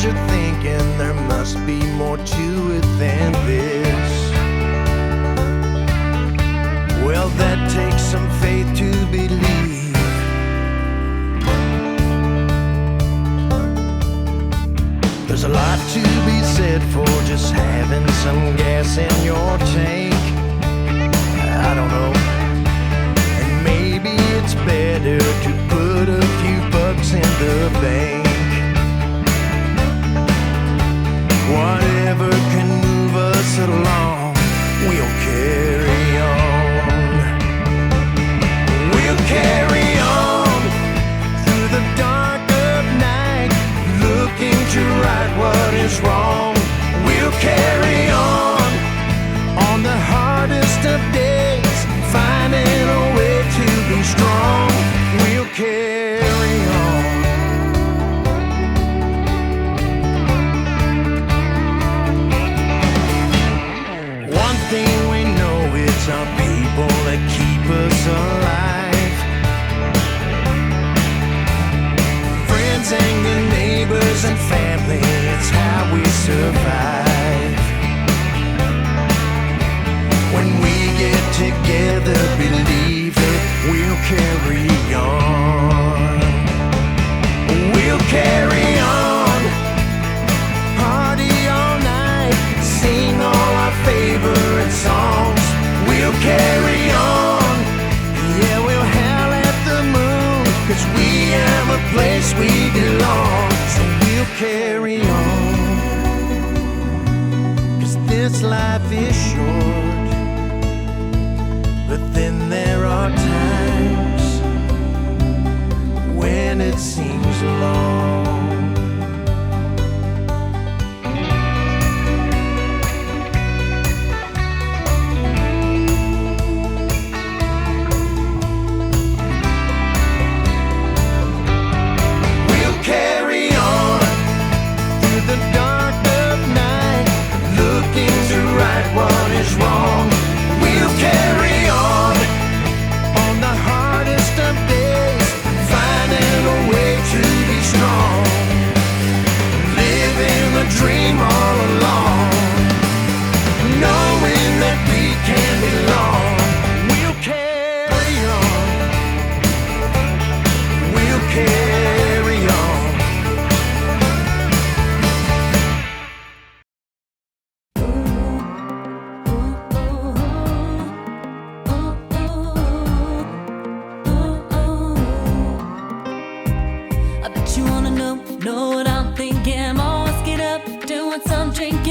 you're thinking there must be more to it than this. Well, that takes some faith to believe. There's a lot to be said for just having some gas in your tank. I don't know. And maybe it's better to put a few bucks in the bank. Whatever can move us along, we'll carry on. We'll carry on through the dark of night, looking to right what is wrong. We'll carry on the hardest of days, finding a way to be strong. We'll carry on. One thing we know, it's our people that keep us alive. Friends and good neighbors and family, it's how we survive. When we get together, believe it, we'll carry on. We'll carry on. Party all night, sing all our favorite songs. We'll carry on. Yeah, we'll howl at the moon, 'cause we have a place we belong. So we'll carry on, 'cause this life is short. But then there are times when it seems long. We'll carry on through the dark of night, looking to right what is wrong. We'll carry on the hardest of days, finding a way to be strong, living the dream all along, knowing that we can belong. We'll carry on. We'll carry on. I bet you wanna know what I'm thinking. Always get up, doing some drinking.